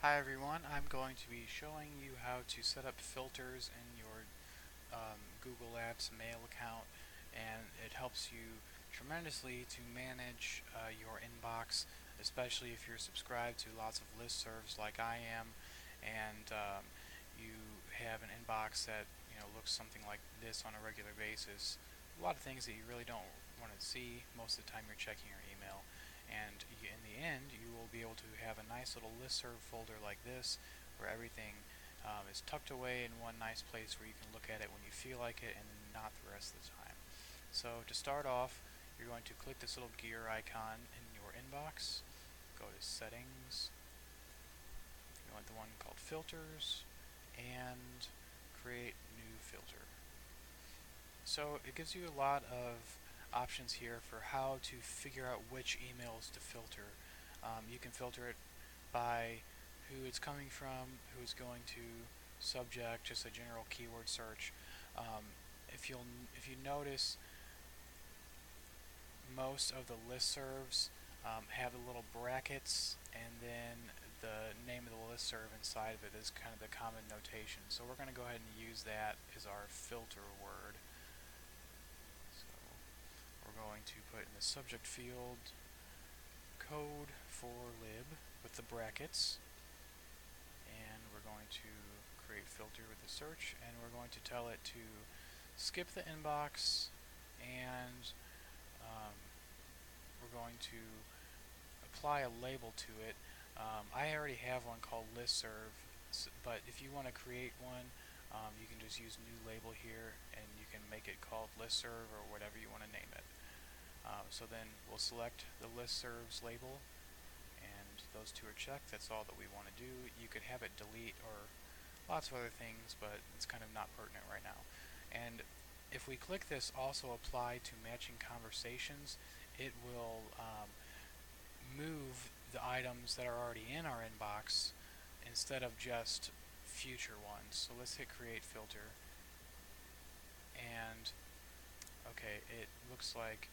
Hi everyone, I'm going to be showing you how to set up filters in your Google Apps mail account, and it helps you tremendously to manage your inbox, especially if you're subscribed to lots of listservs like I am, and you have an inbox that looks something like this on a regular basis. A lot of things that you really don't want to see most of the time you're checking your email, and in the end you will be able to have a nice little listserv folder like this where everything is tucked away in one nice place where you can look at it when you feel like it and not the rest of the time. So to start off, you're going to click this little gear icon in your inbox, go to settings, you want the one called filters, and create new filter. So it gives you a lot of options here for how to figure out which emails to filter. You can filter it by who it's coming from, who it's going to, subject, just a general keyword search. If you notice, most of the listservs have the little brackets, and then the name of the listserv inside of it is kind of the common notation. So we're going to go ahead and use that as our filter word. So we're going to put in the subject field code for lib with the brackets, and we're going to create filter with the search, and we're going to tell it to skip the inbox, and we're going to apply a label to it. I already have one called listserv, but if you want to create one, you can just use new label here, and you can make it called listserv or whatever you want to name it. So then we'll select the listservs label, and those two are checked. That's all that we want to do. You could have it delete or lots of other things, but it's kind of not pertinent right now. And if we click this also apply to matching conversations, it will move the items that are already in our inbox instead of just future ones. So let's hit create filter, and okay, it looks like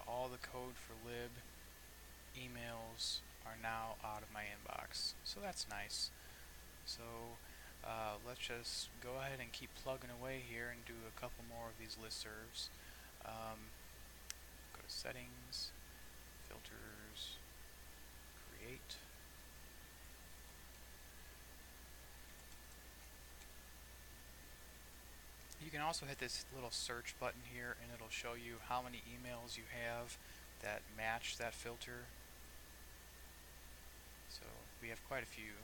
all the code for lib emails are now out of my inbox. So that's nice. So let's just go ahead and keep plugging away here and do a couple more of these listservs. Go to settings, filters, create. You can also hit this little search button here, and it'll show you how many emails you have that match that filter. So we have quite a few.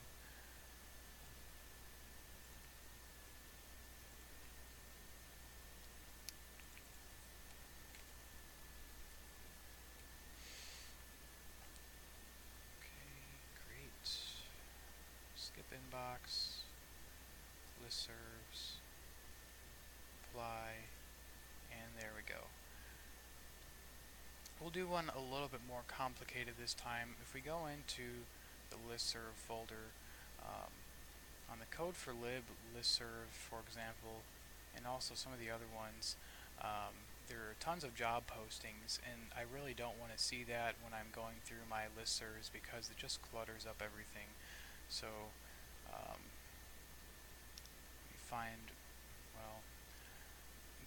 Okay, create, skip inbox, listservs, apply, and there we go. We'll do one a little bit more complicated this time. If we go into the listserv folder, on the code for lib listserv, for example, and also some of the other ones, there are tons of job postings, and I really don't want to see that when I'm going through my listservs because it just clutters up everything. So we find, well,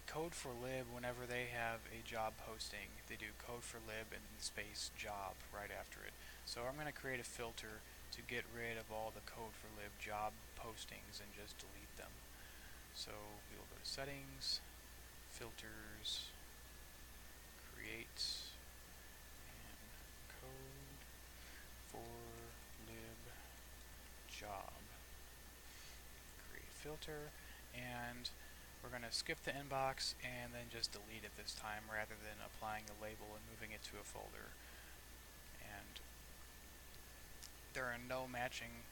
code for lib, whenever they have a job posting, they do code for lib and space job right after it. So I'm going to create a filter to get rid of all the code for lib job postings and just delete them. So we will go to settings, filters, create, and code for lib job. Create filter, and we're going to skip the inbox and then just delete it this time rather than applying a label and moving it to a folder. And there are no matching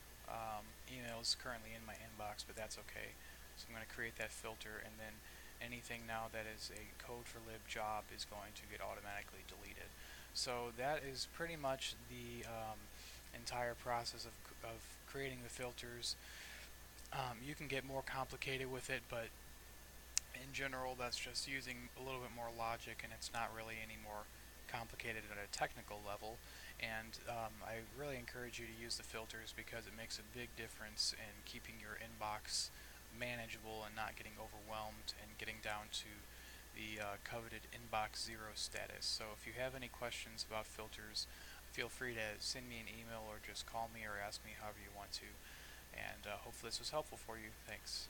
emails currently in my inbox, but that's okay. So I'm going to create that filter, and then anything now that is a code for lib job is going to get automatically deleted. So that is pretty much the entire process of creating the filters. You can get more complicated with it, but in general, that's just using a little bit more logic, and it's not really any more complicated complicated at a technical level, and I really encourage you to use the filters because it makes a big difference in keeping your inbox manageable and not getting overwhelmed and getting down to the coveted inbox zero status. So if you have any questions about filters, feel free to send me an email or just call me or ask me however you want to. And hopefully this was helpful for you. Thanks.